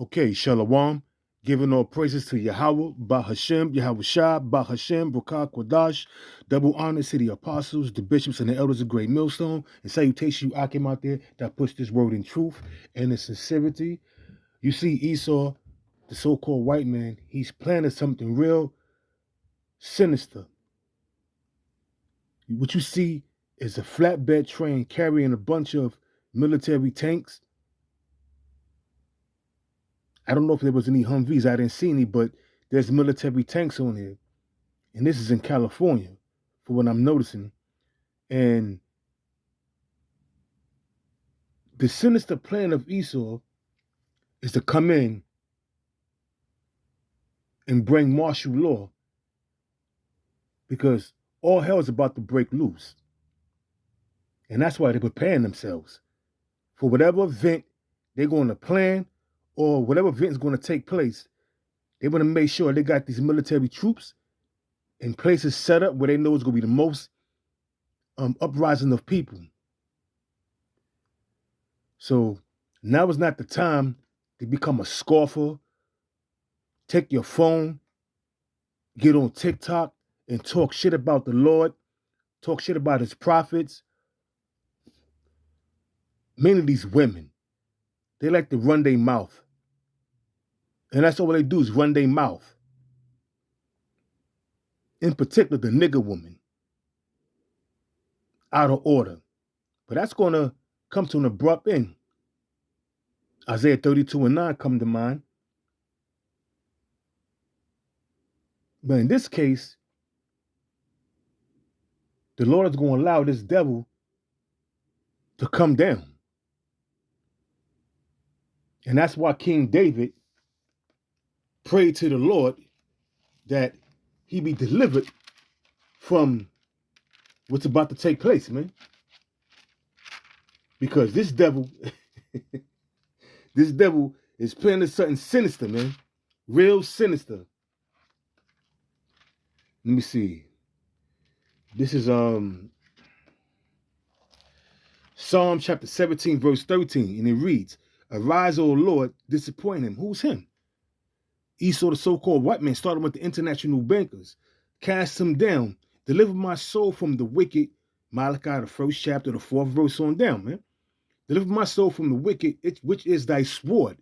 Okay, Shalom. Giving all praises to Yahweh, Bahashem, Yahweh Shah, Bahashem, Brakah Quadash. Double honors to the apostles, the bishops, and the elders of Great Millstone. And salutation you Akim out there that puts this word in truth and in sincerity. You see Esau, the so-called white man, he's planning something real sinister. What you see is a flatbed train carrying a bunch of military tanks. I don't know if there was any Humvees. I didn't see any, but there's military tanks on here. And this is in California, for what I'm noticing. And the sinister plan of Esau is to come in and bring martial law because all hell is about to break loose. And that's why they're preparing themselves for whatever event they're going to plan or whatever event is going to take place. They want to make sure they got these military troops in places set up where they know it's going to be the most uprising of people. So now is not the time to become a scoffer, take your phone, get on TikTok and talk shit about the Lord, talk shit about his prophets. Many of these women, they like to run their mouth. And that's all they do is run their mouth. In particular, the nigger woman. Out of order. But that's going to come to an abrupt end. Isaiah 32:9 come to mind. But in this case, the Lord is going to allow this devil to come down. And that's why King David prayed to the Lord that he be delivered from what's about to take place, man. Because this devil, this devil is planning something sinister, man. Real sinister. Let me see. This is Psalm chapter 17, verse 13, and it reads, "Arise, O Lord, disappoint him." Who's him? Esau, the so-called white man, starting with the international bankers. Cast him down. Deliver my soul from the wicked. Malachi, the first chapter, the 4th verse on down, man. Deliver my soul from the wicked, which is thy sword.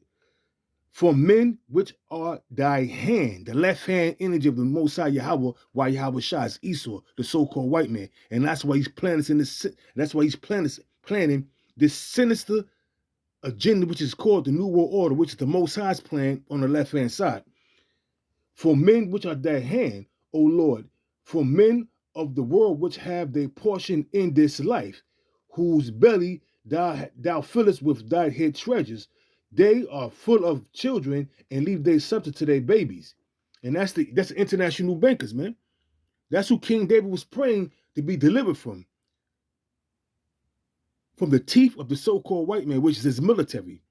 For men which are thy hand, the left hand energy of the Most High Yahweh, while Yahweh Shah is Esau, the so-called white man. And that's why he's planning this sinister agenda, which is called the New World Order, which is the Most High's plan on the left-hand side. For men which are thy hand, O Lord, for men of the world which have their portion in this life, whose belly thou fillest with thy hid treasures, they are full of children and leave their substance to their babies. And that's the international bankers, man. That's who King David was praying to be delivered from the teeth of the so-called white man, which is his military.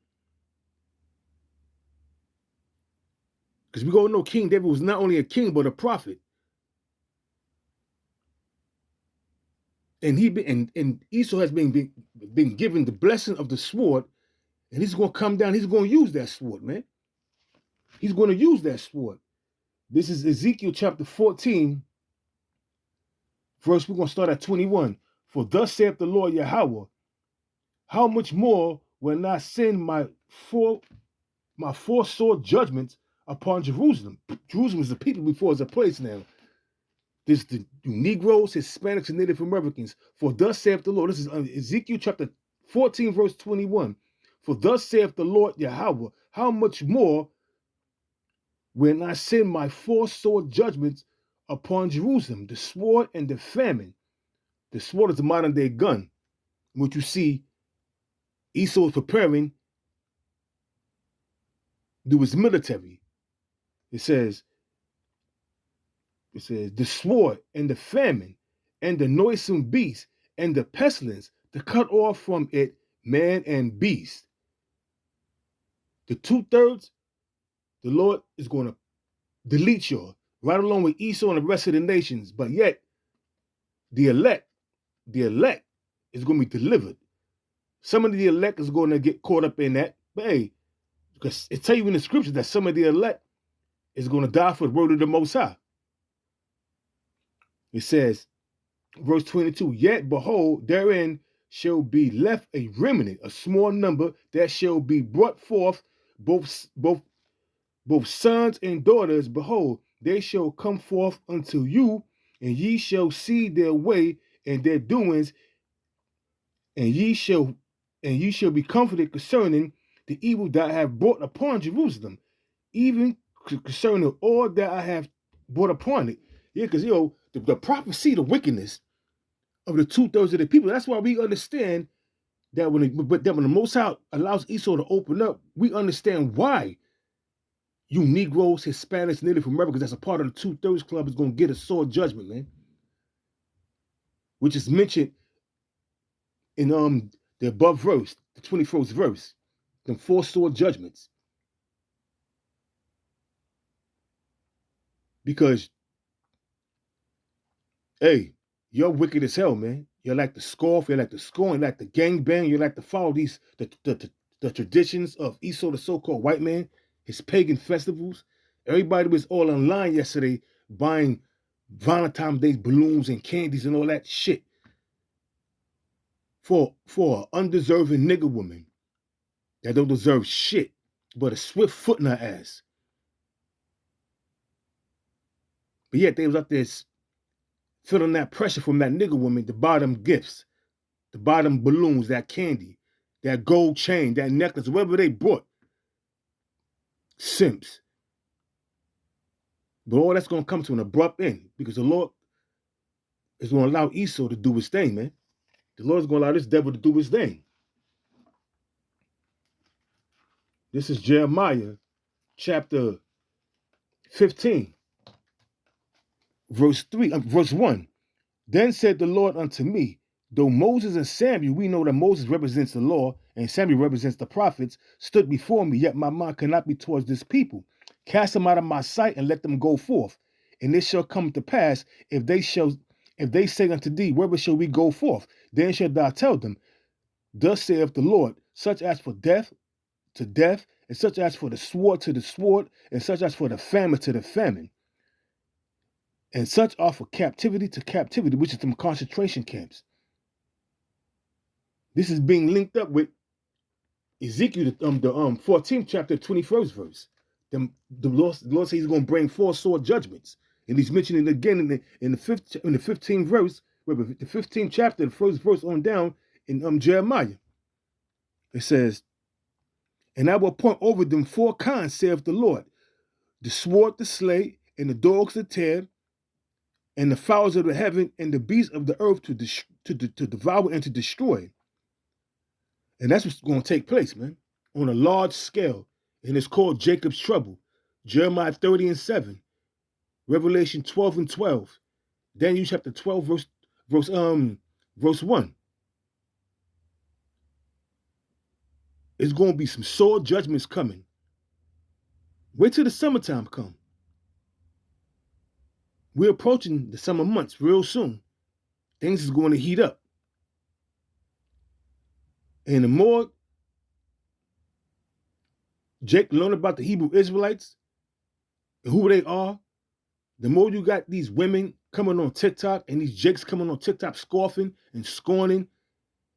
Because we all know King David was not only a king, but a prophet. And Esau has been given the blessing of the sword, and he's going to come down. He's going to use that sword, man. He's going to use that sword. This is Ezekiel chapter 14, verse, we're going to start at 21. For thus saith the Lord Yahweh, how much more will I send my four sword judgments upon Jerusalem? Jerusalem is the people before it's a place now. This the Negroes, Hispanics, and Native Americans. For thus saith the Lord. This is Ezekiel chapter 14, verse 21. For thus saith the Lord Yahweh, how much more when I send my 4 sword judgments upon Jerusalem, the sword and the famine. The sword is the modern day gun, which you see Esau is preparing to do his military. It says, the sword and the famine and the noisome beast and the pestilence to cut off from it man and beast. The 2/3, the Lord is going to delete you right along with Esau and the rest of the nations. But yet, the elect is going to be delivered. Some of the elect is going to get caught up in that. But hey, Because it tell you in the scriptures that some of the elect is going to die for the word of the Most High. It says, verse 22, yet behold, therein shall be left a remnant, a small number, that shall be brought forth, both sons and daughters. Behold, they shall come forth unto you, and ye shall see their way and their doings, and ye shall be comforted concerning the evil that I have brought upon Jerusalem, even concerning all that I have brought upon it. Yeah, because the prophecy, the wickedness of the 2/3 of the people. That's why we understand that when the Most High allows Esau to open up, we understand why you Negroes, Hispanics, Native Americans, that's a part of the 2/3 club, is going to get a sword judgment, man. Which is mentioned in the above verse, the 21st verse, them 4 sword judgments. Because, hey, you're wicked as hell, man. You like to scoff, you like to scorn, you like to gangbang, you like to follow the traditions of Esau, the so-called white man, his pagan festivals. Everybody was all online yesterday buying Valentine's Day balloons and candies and all that shit for an undeserving nigger woman that don't deserve shit but a swift foot in her ass. But yet they was out there feeling that pressure from that nigger woman to buy them gifts, to buy them balloons, that candy, that gold chain, that necklace, whatever they bought. Simps. But all that's going to come to an abrupt end because the Lord is going to allow Esau to do his thing, man. The Lord is going to allow this devil to do his thing. This is Jeremiah chapter 15, verse 1. Then said the Lord unto me, though Moses and Samuel, we know that Moses represents the law and Samuel represents the prophets, stood before me, yet my mind cannot be towards this people. Cast them out of my sight and let them go forth. And it shall come to pass, if they say unto thee, wherever shall we go forth? Then shalt thou tell them, thus saith the Lord, such as for death to death, and such as for the sword to the sword, and such as for the famine to the famine. And such are for captivity to captivity, which is some concentration camps. This is being linked up with Ezekiel, the 14th chapter, 21st verse. The Lord says he's going to bring 4 sword judgments. And he's mentioning it again in the 15th verse, the 15th chapter, the first verse on down in Jeremiah. It says, and I will appoint over them 4 kinds, saith the Lord, the sword to slay, and the dogs to tear, and the fowls of the heaven, and the beasts of the earth to devour and to destroy. And that's what's going to take place, man, on a large scale. And it's called Jacob's trouble. Jeremiah 30:7, Revelation 12:12, Daniel chapter 12, verse 1. It's going to be some sword judgments coming. Wait till the summertime come. We're approaching the summer months real soon. Things is going to heat up. And the more Jake learned about the Hebrew Israelites and who they are, the more you got these women coming on TikTok and these Jakes coming on TikTok scoffing and scorning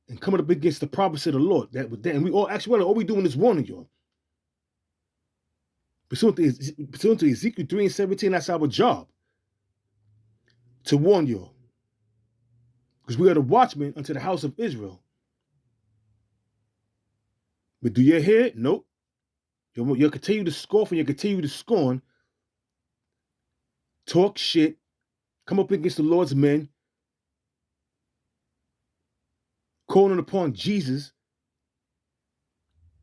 and coming up against the prophets of the Lord. And we all actually, all we doing is warning y'all. Pursuant to Ezekiel 3:17, that's our job. To warn y'all. Because we are the watchmen unto the house of Israel. But do you hear it? Nope. You'll continue to scoff and you'll continue to scorn, talk shit, come up against the Lord's men, calling upon Jesus,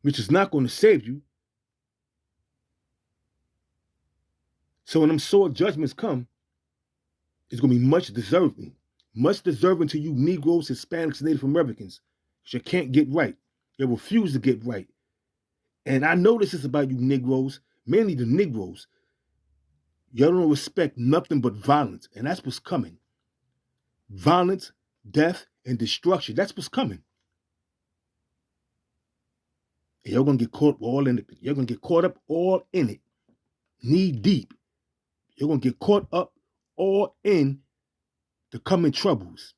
which is not going to save you. So when them sword judgments come, it's going to be much deserving to you Negroes, Hispanics, Native Americans, because you can't get right. You refuse to get right. And I know this is about you Negroes, mainly the Negroes. Y'all don't respect nothing but violence, and that's what's coming. Violence, death, and destruction. That's what's coming. And you're going to get caught all in it. You're going to get caught up all in it, knee deep. You're going to get caught up all in the coming troubles.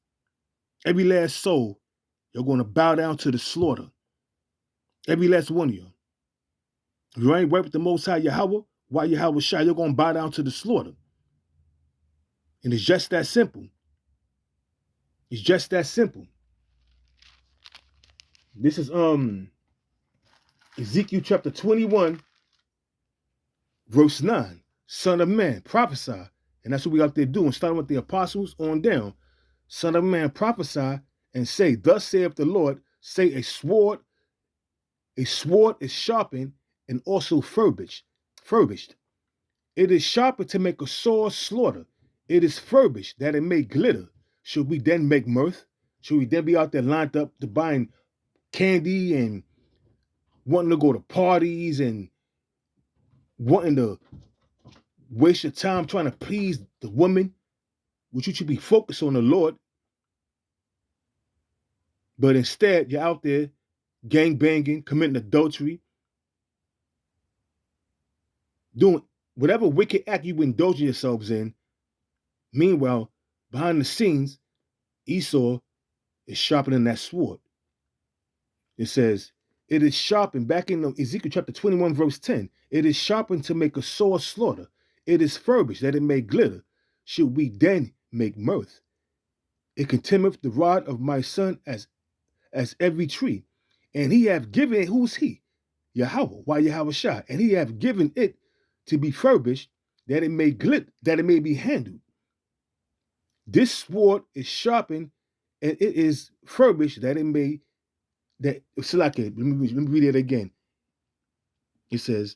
Every last soul, you're going to bow down to the slaughter. Every last one of you. If you ain't right with the Most High Yahweh, why Yahweh Shai, you're going to bow down to the slaughter. And it's just that simple. It's just that simple. This is Ezekiel chapter 21, verse 9. Son of man, prophesy. And that's what we out there doing, starting with the apostles on down. Son of man, prophesy and say, thus saith the Lord, say a sword is sharpened and also furbished. It is sharpened to make a sore slaughter. It is furbished that it may glitter. Should we then make mirth? Should we then be out there lined up to buying candy and wanting to go to parties and wanting to waste your time trying to please the woman, which you should be focused on the Lord? But instead, you're out there gang banging, committing adultery, doing whatever wicked act you indulging yourselves in. Meanwhile, behind the scenes, Esau is sharpening that sword. It says, it is sharpened, back in Ezekiel chapter 21, verse 10, it is sharpened to make a sore slaughter. It is furbished that it may glitter. Should we then make mirth? It contemneth the rod of my son as every tree. And he hath given it, who's he? Yahweh, why Yahweh Shai? And he hath given it to be furbished, that it may glit, that it may be handled. This sword is sharpened, and it is furbished, that it may, that, let me read it again. It says,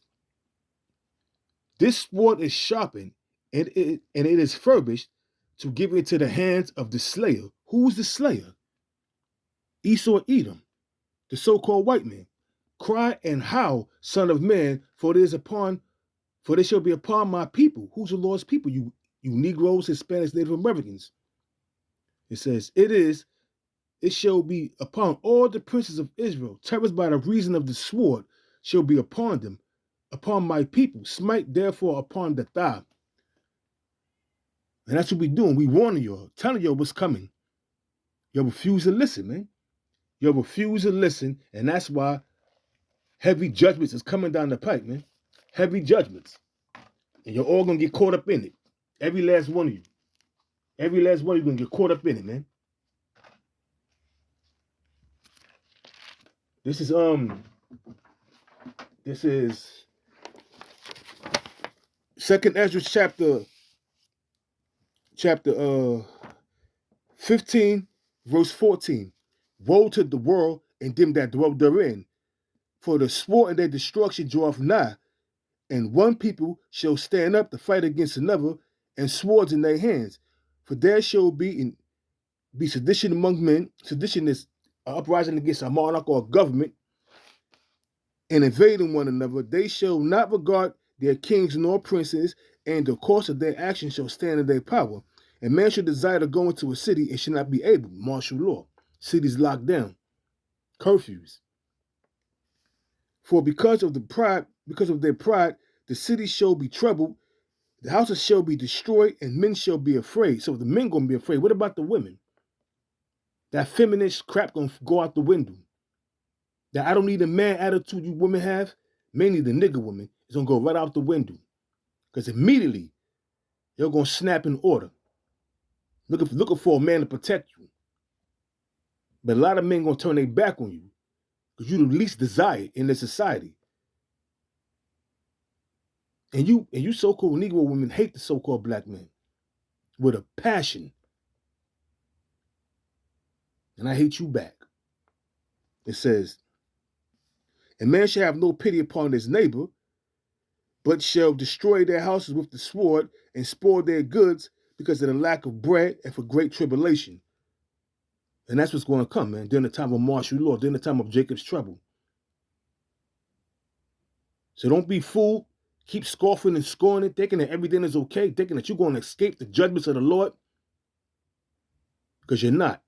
this sword is sharpened, and it is furbished to give it to the hands of the slayer. Who's the slayer? Esau Edom, the so-called white man. Cry and howl, son of man, for they shall be upon my people. Who's the Lord's people? You Negroes, Hispanics, Native Americans. It says, it shall be upon all the princes of Israel. Terrors by the reason of the sword shall be upon them, upon my people. Smite therefore upon the thigh. And that's what we're doing. We warning y'all, telling y'all what's coming. Y'all refuse to listen, man. Y'all refuse to listen, and that's why heavy judgments is coming down the pipe, man. Heavy judgments. And you're all going to get caught up in it. Every last one of you. Every last one of you going to get caught up in it, man. This is 2nd Ezra chapter 15, verse 14. Woe to the world and them that dwell therein, for the sword and their destruction draweth nigh, and one people shall stand up to fight against another, and swords in their hands. For there shall be sedition among men, sedition is uprising against a monarch or a government, and invading one another. They shall not regard their kings nor princes, and the course of their action shall stand in their power. And man shall desire to go into a city and shall not be able. Martial law. Cities locked down. Curfews. For because of their pride, the city shall be troubled, the houses shall be destroyed, and men shall be afraid. So the men gonna be afraid. What about the women? That feminist crap gonna go out the window. That I don't need a man attitude you women have, mainly the nigger women, is gonna go right out the window. Because immediately, you're gonna snap in order. Looking for a man to protect you. But a lot of men gonna turn their back on you. Because you're the least desired in this society. And you so-called Negro women hate the so-called black men with a passion. And I hate you back. It says, and man shall have no pity upon his neighbor, but shall destroy their houses with the sword and spoil their goods because of the lack of bread and for great tribulation. And that's what's going to come, man, during the time of martial law, during the time of Jacob's trouble. So don't be fooled. Keep scoffing and scorning it, thinking that everything is okay, thinking that you're going to escape the judgments of the Lord. Because you're not.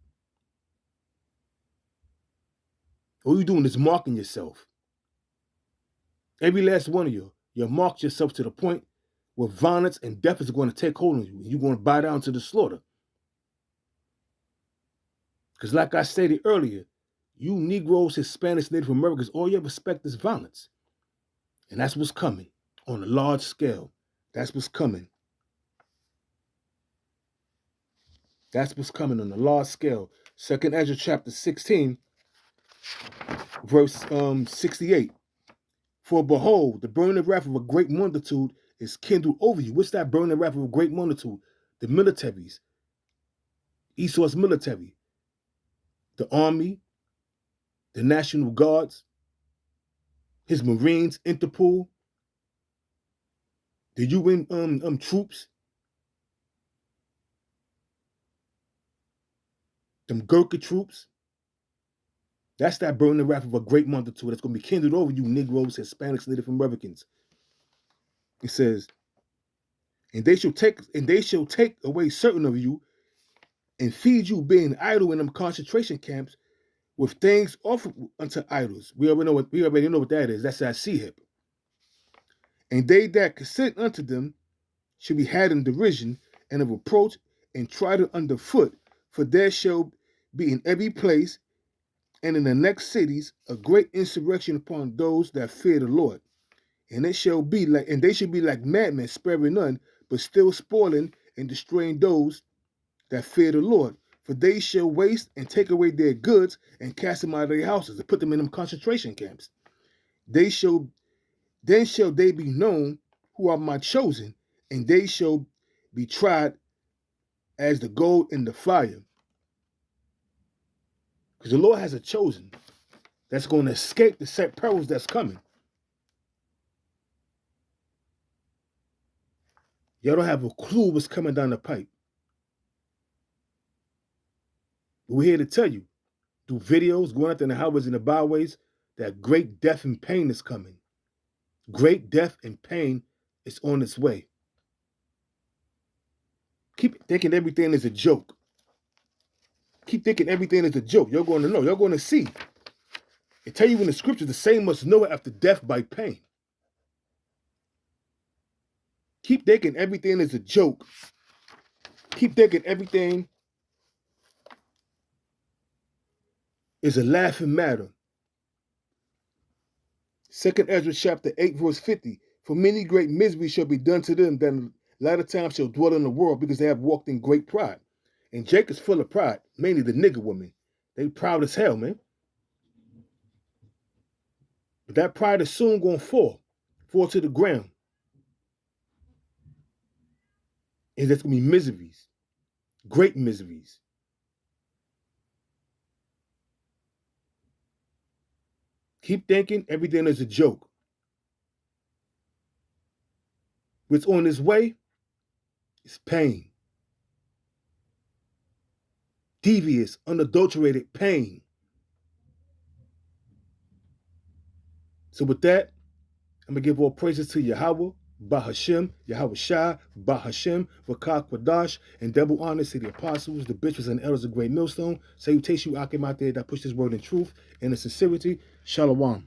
All you're doing is marking yourself. Every last one of you. You marked yourself to the point where violence and death is going to take hold of you. You're going to bow down to the slaughter. Because like I stated earlier, you Negroes, Hispanics, Native Americans, all you ever expect is violence. And that's what's coming on a large scale. That's what's coming. That's what's coming on a large scale. 2nd Ezra chapter 16, verse 68. For behold, the burning wrath of a great multitude is kindled over you. What's that burning wrath of a great multitude? The militaries. Esau's military. The army. The National Guards. His Marines, Interpol. The UN troops. Them Gurkha troops. That's that burning wrath of a great multitude that's going to be kindled over you Negroes, Hispanics, Native Americans. It says, and they shall take away certain of you and feed you being idle in them concentration camps with things offered unto idols. We already know what that is. That's that sea-hip. And they that consent unto them shall be had in derision and of reproach and trodden underfoot, for there shall be in every place and in the next cities a great insurrection upon those that fear the Lord. And they shall be like madmen, sparing none, but still spoiling and destroying those that fear the Lord. For they shall waste and take away their goods and cast them out of their houses and put them in them concentration camps. Then shall they be known who are my chosen, and they shall be tried as the gold in the fire. Because the Lord has a chosen that's going to escape the set perils that's coming. Y'all don't have a clue what's coming down the pipe. But we're here to tell you, through videos, going out in the highways and the byways, that great death and pain is coming. Great death and pain is on its way. Keep thinking everything is a joke. Keep thinking everything is a joke. You're going to know. You're going to see. It tell you in the scriptures, the same must know it after death by pain. Keep thinking everything is a joke. Keep thinking everything is a laughing matter. 2nd Ezra chapter 8, verse 50. For many great miseries shall be done to them that in latter times shall dwell in the world, because they have walked in great pride. And Jacob's full of pride, mainly the nigger women. They proud as hell, man. But that pride is soon going to fall to the ground. And there's going to be miseries, great miseries. Keep thinking everything is a joke. What's on its way is pain. Devious, unadulterated pain. So with that, I'm going to give all praises to Yahweh, Bahashem, Yahweh Shai, Bahashem, Vakak Quadash, and double honors to the apostles, the bishops, and elders of Great Millstone. Salutation, you Akim out there that push this word in truth and in sincerity. Shalom.